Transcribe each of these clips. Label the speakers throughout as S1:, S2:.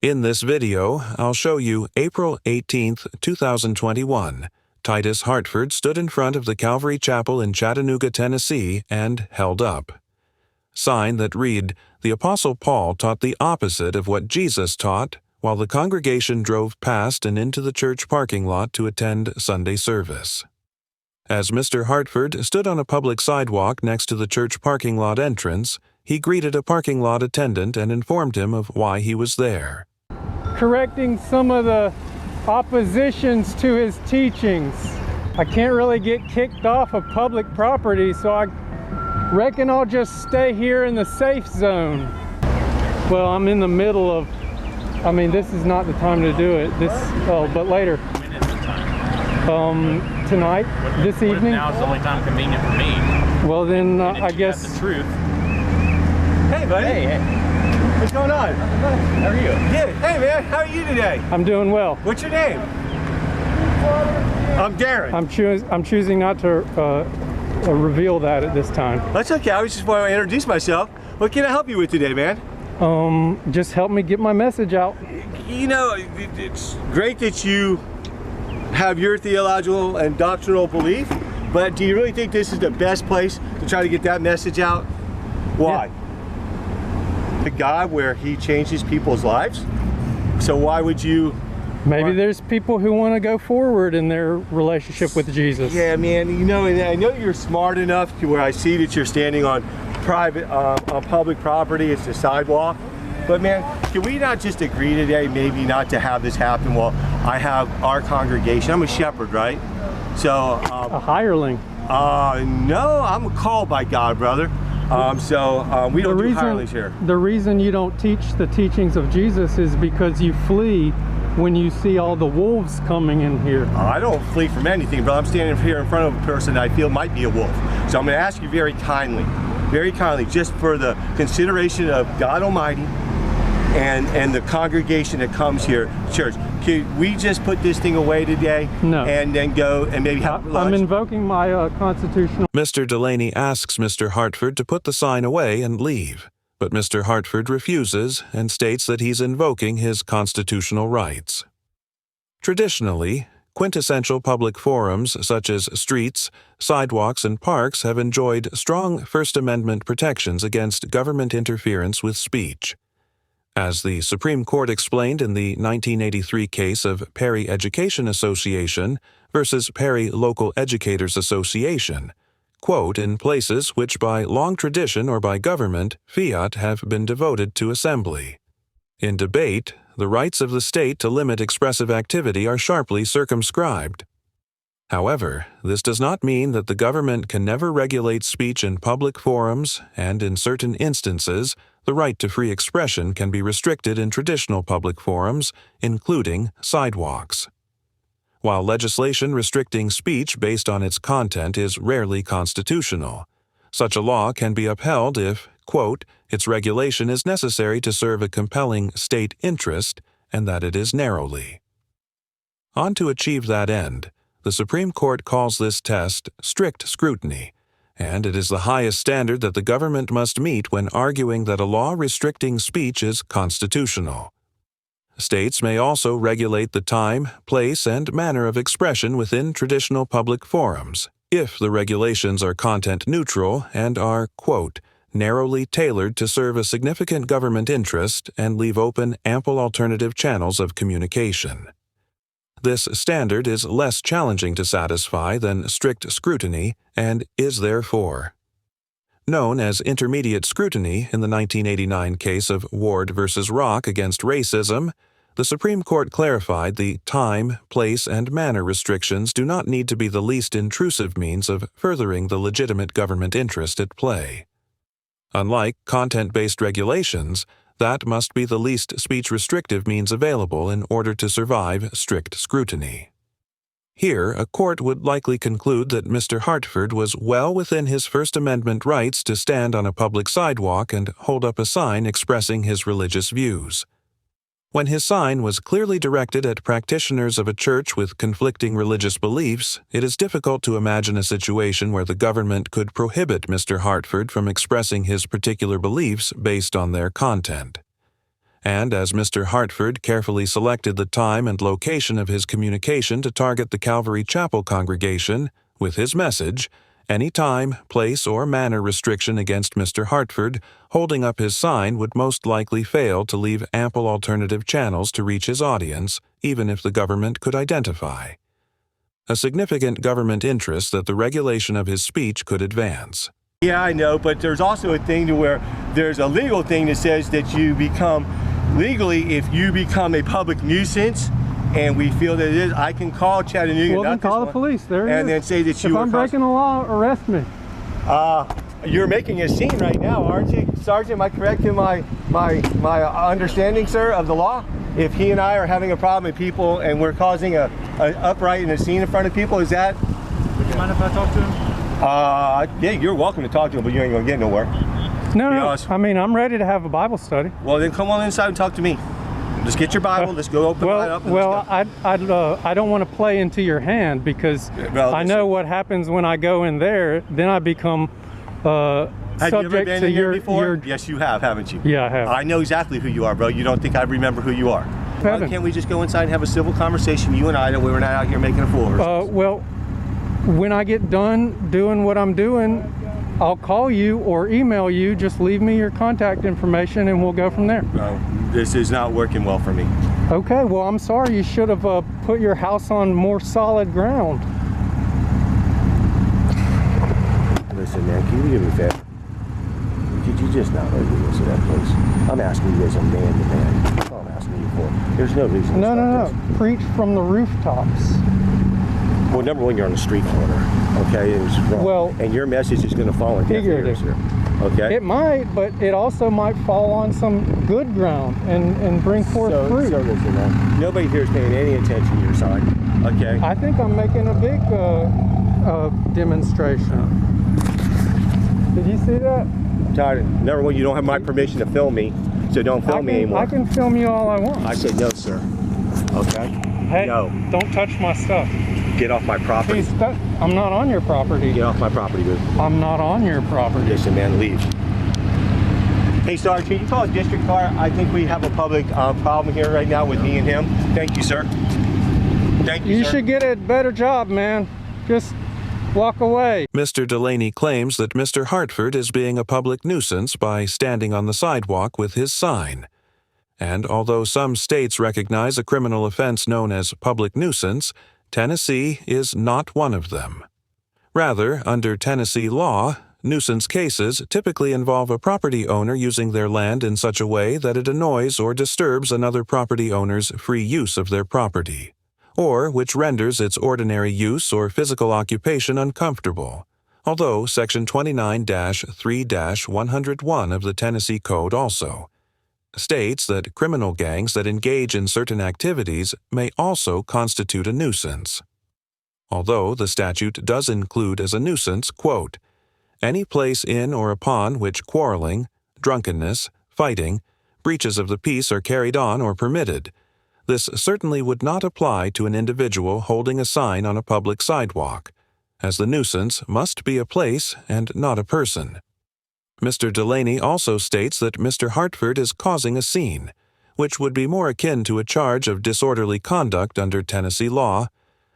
S1: In this video, I'll show you April 18, 2021. Titus Hartford stood in front of the Calvary Chapel in Chattanooga, Tennessee, and held up. Sign that read, "The Apostle Paul taught the opposite of what Jesus taught," while the congregation drove past and into the church parking lot to attend Sunday service. As Mr. Hartford stood on a public sidewalk next to the church parking lot entrance, he greeted a parking lot attendant and informed him of why he was there.
S2: Correcting some of the oppositions to his teachings. I can't really get kicked off of public property, so I reckon I'll just stay here in the safe zone. Well, I'm in the middle of, this is not the time to do it. But later.
S3: When is the time?
S2: Tonight, this evening.
S3: Now is the only time convenient for me.
S2: Well then,
S3: And if
S2: I
S3: you
S2: guess.
S3: have the truth.
S4: Hey, buddy.
S3: Hey.
S4: What's going on?
S3: How are you?
S4: Good. Hey, man. How are you today?
S2: I'm doing well.
S4: What's your name? I'm Darren.
S2: I'm choosing not to reveal that at this time.
S4: That's okay. I was just want to introduce myself. What can I help you with today, man?
S2: Just help me get my message out.
S4: You know, it's great that you have your theological and doctrinal belief, but do you really think this is the best place to try to get that message out? Why?
S2: Yeah.
S4: The God where He changes people's lives. So why would you?
S2: Maybe there's people who want to go forward in their relationship with Jesus.
S4: Yeah, man. You know, and I know you're smart enough to where I see that you're standing on on public property. It's the sidewalk. But man, can we not just agree today, maybe not to have this happen while I have our congregation? I'm a shepherd, right? So
S2: A hireling.
S4: no, I'm called by God, brother. We don't do hirelings here.
S2: The reason you don't teach the teachings of Jesus is because you flee when you see all the wolves coming in here.
S4: I don't flee from anything, but I'm standing here in front of a person that I feel might be a wolf. So I'm going to ask you very kindly, just for the consideration of God Almighty and the congregation that comes here, church. Could we just put this thing away today?
S2: No.
S4: And then go and maybe have lunch?
S2: I'm invoking my constitutional.
S1: Mr. Delaney asks Mr. Hartford to put the sign away and leave, but Mr. Hartford refuses and states that he's invoking his constitutional rights. Traditionally, quintessential public forums such as streets, sidewalks, and parks have enjoyed strong First Amendment protections against government interference with speech. As the Supreme Court explained in the 1983 case of Perry Education Association versus Perry Local Educators Association, quote, "In places which by long tradition or by government, fiat, have been devoted to assembly. In debate, the rights of the state to limit expressive activity are sharply circumscribed. However, this does not mean that the government can never regulate speech in public forums, and in certain instances, the right to free expression can be restricted in traditional public forums, including sidewalks. While legislation restricting speech based on its content is rarely constitutional, such a law can be upheld if, quote, its regulation is necessary to serve a compelling state interest and that it is narrowly. On to achieve that end, the Supreme Court calls this test strict scrutiny, and it is the highest standard that the government must meet when arguing that a law restricting speech is constitutional. States may also regulate the time, place, and manner of expression within traditional public forums, if the regulations are content-neutral and are, quote, narrowly tailored to serve a significant government interest and leave open ample alternative channels of communication. This standard is less challenging to satisfy than strict scrutiny and is therefore known as intermediate scrutiny. In the 1989 case of Ward v. Rock against racism, the Supreme Court clarified the time, place, and manner restrictions do not need to be the least intrusive means of furthering the legitimate government interest at play. Unlike content-based regulations, that must be the least speech-restrictive means available in order to survive strict scrutiny. Here, a court would likely conclude that Mr. Hartford was well within his First Amendment rights to stand on a public sidewalk and hold up a sign expressing his religious views. When his sign was clearly directed at practitioners of a church with conflicting religious beliefs, it is difficult to imagine a situation where the government could prohibit Mr. Hartford from expressing his particular beliefs based on their content. and as Mr. Hartford carefully selected the time and location of his communication to target the Calvary Chapel congregation with his message, any time, place, or manner restriction against Mr. Hartford holding up his sign would most likely fail to leave ample alternative channels to reach his audience, even if the government could identify a significant government interest that the regulation of his speech could advance.
S4: Yeah, I know, but there's also a thing to where there's a legal thing that says that you become, legally, if you become a public nuisance, and we feel that it is, I can call Chattanooga.
S2: Well, then call the police. There it is.
S4: And then say that you
S2: If I'm breaking the law, arrest me.
S4: You're making a scene right now, aren't you, Sergeant? Am I correct in my understanding, sir, of the law? If he and I are having a problem with people and we're causing an upright and a scene in front of people, is that?
S3: Would you mind if I talk to him?
S4: Yeah, you're welcome to talk to him, but you ain't gonna get nowhere.
S2: No. I mean, I'm ready to have a Bible study.
S4: Well, then come on inside and talk to me. Just get your Bible. Let's go open it up.
S2: I don't want to play into your hand because I know what happens when I go in there. Then I become
S4: have
S2: subject
S4: you ever been
S2: to
S4: in here
S2: your,
S4: before? Yes, you have, haven't you?
S2: Yeah, I have.
S4: I know exactly who you are, bro. You don't think I remember who you are? Why can't we just go inside and have a civil conversation, you and I, that we were not out here making a fool of ourselves?
S2: Well, when I get done doing what I'm doing, I'll call you or email you. Just leave me your contact information and we'll go from there.
S4: No, this is not working well for me.
S2: Okay, well, I'm sorry. You should have put your house on more solid ground.
S4: Listen, man, can you do me a favor? Could you just not let me listen to that, please? I'm asking you as a man to man. That's all I'm asking you for. There's no reason to stop this.
S2: Preach from the rooftops.
S4: Well, number one, you're on the street corner, okay? It was wrong.
S2: Well,
S4: and your message is going to fall on deaf ears here, okay?
S2: It might, but it also might fall on some good ground and bring forth fruit.
S4: So listen, man. Nobody here is paying any attention to your side, okay?
S2: I think I'm making a big demonstration. Did you see that?
S4: Todd, number one, you don't have my permission to film me, so don't film me anymore.
S2: I can film you all I want.
S4: I said no, sir. Okay?
S2: Hey,
S4: no.
S2: Don't touch my stuff.
S4: Get off my property.
S2: I'm not on your property.
S4: Get off my property, dude.
S2: I'm not on your property.
S4: Listen, man, leave. Hey, Sergeant, can you call a district car? I think we have a public problem here right now with me and him. Thank you, sir. Thank you,
S2: You
S4: sir.
S2: should get a better job, man. Just walk away.
S1: Mr. Delaney claims that Mr. Hartford is being a public nuisance by standing on the sidewalk with his sign. And although some states recognize a criminal offense known as public nuisance, Tennessee is not one of them. Rather, under Tennessee law, nuisance cases typically involve a property owner using their land in such a way that it annoys or disturbs another property owner's free use of their property, or which renders its ordinary use or physical occupation uncomfortable, although Section 29-3-101 of the Tennessee Code also states that criminal gangs that engage in certain activities may also constitute a nuisance. Although the statute does include as a nuisance, quote, any place in or upon which quarreling, drunkenness, fighting, breaches of the peace are carried on or permitted. This certainly would not apply to an individual holding a sign on a public sidewalk, as the nuisance must be a place and not a person. Mr. Delaney also states that Mr. Hartford is causing a scene, which would be more akin to a charge of disorderly conduct under Tennessee law.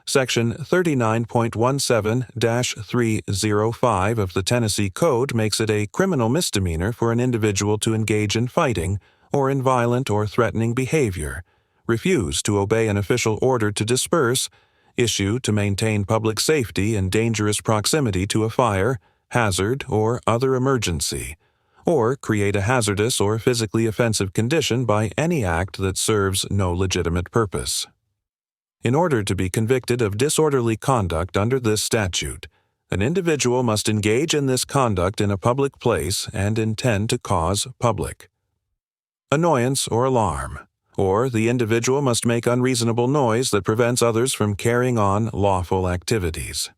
S1: Section 39.17-305 of the Tennessee Code makes it a criminal misdemeanor for an individual to engage in fighting or in violent or threatening behavior, refuse to obey an official order to disperse, issue to maintain public safety in dangerous proximity to a fire, hazard, or other emergency, or create a hazardous or physically offensive condition by any act that serves no legitimate purpose. In order to be convicted of disorderly conduct under this statute, an individual must engage in this conduct in a public place and intend to cause public annoyance or alarm, or the individual must make unreasonable noise that prevents others from carrying on lawful activities.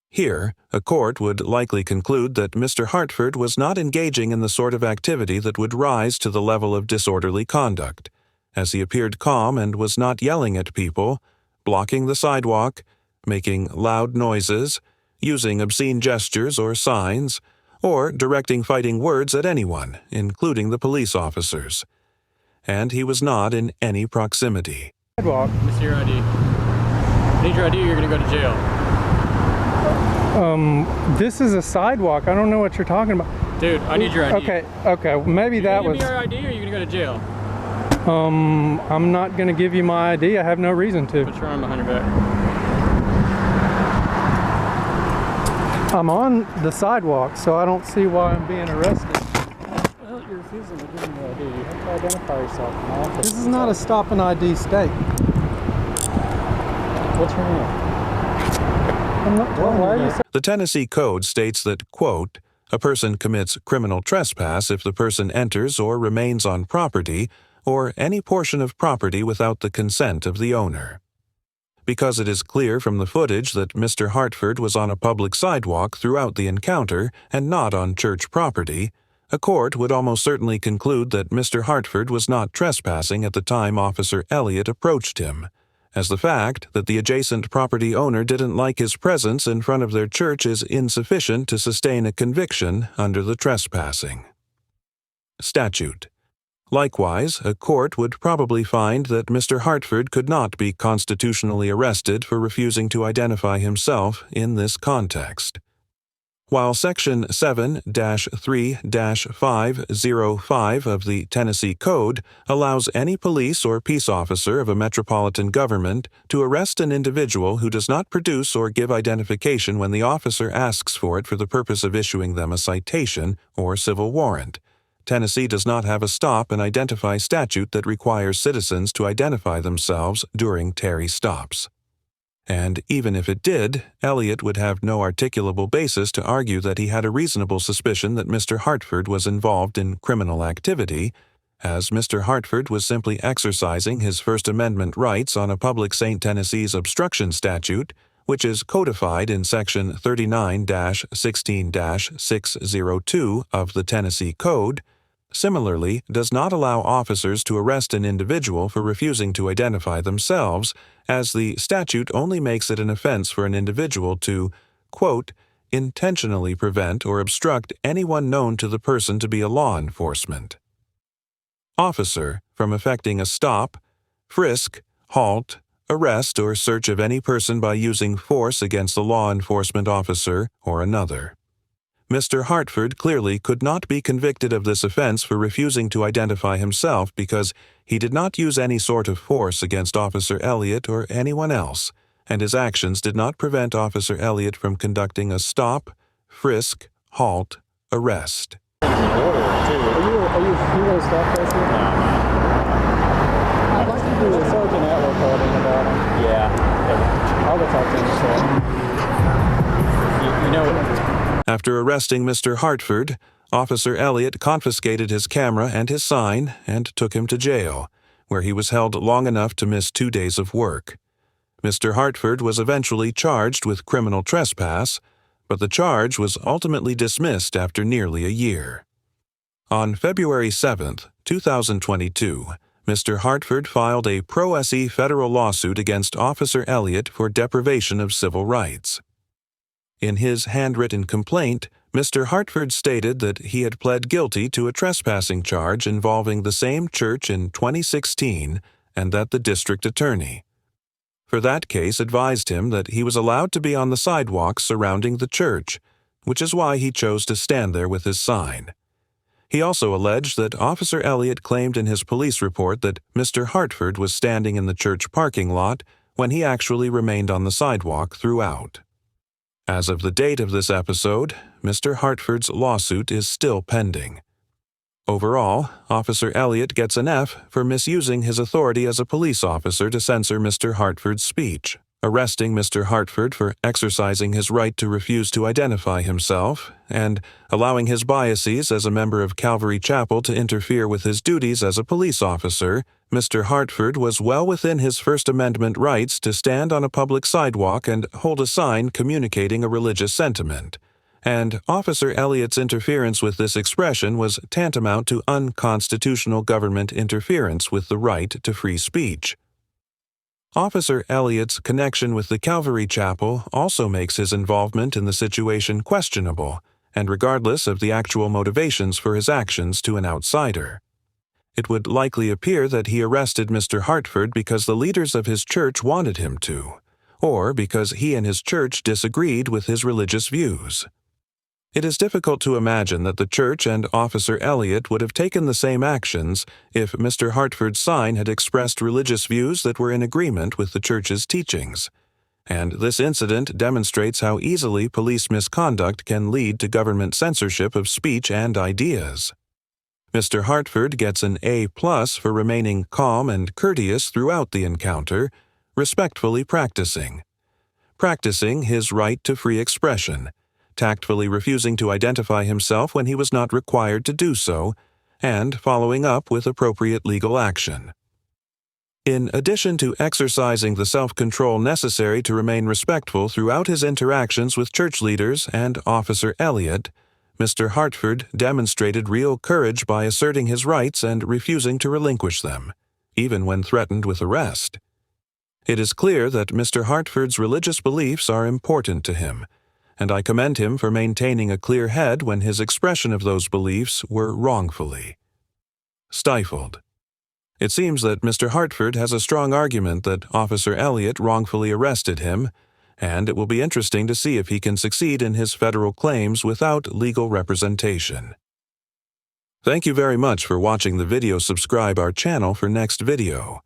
S1: Here, a court would likely conclude that Mr. Hartford was not engaging in the sort of activity that would rise to the level of disorderly conduct, as he appeared calm and was not yelling at people, blocking the sidewalk, making loud noises, using obscene gestures or signs, or directing fighting words at anyone, including the police officers. and he was not in any proximity.
S2: Sidewalk.
S3: Let me see your ID. I need your ID or you're going to go to jail.
S2: This is a sidewalk. I don't know what you're talking about.
S3: Dude, I need your ID.
S2: Okay, maybe that was...
S3: Give me your ID or are you going to go to jail?
S2: I'm not going to give you my ID. I have no reason to.
S3: Put your arm behind your back.
S2: I'm on the sidewalk, so I don't see why I'm being arrested.
S3: Well, you're refusing to give me your ID. You have to identify yourself.
S2: This is not a stop and ID state.
S3: What's your name?
S2: Why are you saying?
S1: The Tennessee Code states that, quote, a person commits criminal trespass if the person enters or remains on property or any portion of property without the consent of the owner. Because it is clear from the footage that Mr. Hartford was on a public sidewalk throughout the encounter and not on church property, a court would almost certainly conclude that Mr. Hartford was not trespassing at the time Officer Elliott approached him, as the fact that the adjacent property owner didn't like his presence in front of their church is insufficient to sustain a conviction under the trespassing statute. Likewise, a court would probably find that Mr. Hartford could not be constitutionally arrested for refusing to identify himself in this context. While Section 7-3-505 of the Tennessee Code allows any police or peace officer of a metropolitan government to arrest an individual who does not produce or give identification when the officer asks for it for the purpose of issuing them a citation or civil warrant, Tennessee does not have a stop and identify statute that requires citizens to identify themselves during Terry stops. And even if it did, Elliott would have no articulable basis to argue that he had a reasonable suspicion that Mr. Hartford was involved in criminal activity, as Mr. Hartford was simply exercising his First Amendment rights on a public St. Tennessee's obstruction statute, which is codified in Section 39-16-602 of the Tennessee Code, similarly does not allow officers to arrest an individual for refusing to identify themselves, as the statute only makes it an offense for an individual to, quote, intentionally prevent or obstruct anyone known to the person to be a law enforcement officer from effecting a stop, frisk, halt, arrest, or search of any person by using force against a law enforcement officer or another. Mr. Hartford clearly could not be convicted of this offense for refusing to identify himself because he did not use any sort of force against Officer Elliott or anyone else, and his actions did not prevent Officer Elliott from conducting a stop, frisk, halt, arrest.
S3: Are you going to stop this? I'd like to do a Sergeant Atwood recording about him. Yeah. I'll go talk to him. You know what?
S1: After arresting Mr. Hartford, Officer Elliott confiscated his camera and his sign and took him to jail, where he was held long enough to miss 2 days of work. Mr. Hartford was eventually charged with criminal trespass, but the charge was ultimately dismissed after nearly a year. On February 7, 2022, Mr. Hartford filed a pro se federal lawsuit against Officer Elliott for deprivation of civil rights. In his handwritten complaint, Mr. Hartford stated that he had pled guilty to a trespassing charge involving the same church in 2016 and that the district attorney, for that case, advised him that he was allowed to be on the sidewalk surrounding the church, which is why he chose to stand there with his sign. He also alleged that Officer Elliott claimed in his police report that Mr. Hartford was standing in the church parking lot when he actually remained on the sidewalk throughout. As of the date of this episode, Mr. Hartford's lawsuit is still pending. Overall, Officer Elliott gets an F for misusing his authority as a police officer to censor Mr. Hartford's speech, arresting Mr. Hartford for exercising his right to refuse to identify himself, and allowing his biases as a member of Calvary Chapel to interfere with his duties as a police officer. Mr. Hartford was well within his First Amendment rights to stand on a public sidewalk and hold a sign communicating a religious sentiment, and Officer Elliott's interference with this expression was tantamount to unconstitutional government interference with the right to free speech. Officer Elliott's connection with the Calvary Chapel also makes his involvement in the situation questionable, and regardless of the actual motivations for his actions to an outsider. It would likely appear that he arrested Mr. Hartford because the leaders of his church wanted him to, or because he and his church disagreed with his religious views. It is difficult to imagine that the church and Officer Elliott would have taken the same actions if Mr. Hartford's sign had expressed religious views that were in agreement with the church's teachings. And this incident demonstrates how easily police misconduct can lead to government censorship of speech and ideas. Mr. Hartford gets an A+ for remaining calm and courteous throughout the encounter, respectfully practicing his right to free expression, tactfully refusing to identify himself when he was not required to do so, and following up with appropriate legal action. In addition to exercising the self-control necessary to remain respectful throughout his interactions with church leaders and Officer Elliott, Mr. Hartford demonstrated real courage by asserting his rights and refusing to relinquish them, even when threatened with arrest. It is clear that Mr. Hartford's religious beliefs are important to him, and I commend him for maintaining a clear head when his expression of those beliefs were wrongfully stifled. It seems that Mr. Hartford has a strong argument that Officer Elliott wrongfully arrested him, and it will be interesting to see if he can succeed in his federal claims without legal representation. Thank you very much for watching the video. Subscribe our channel for next video.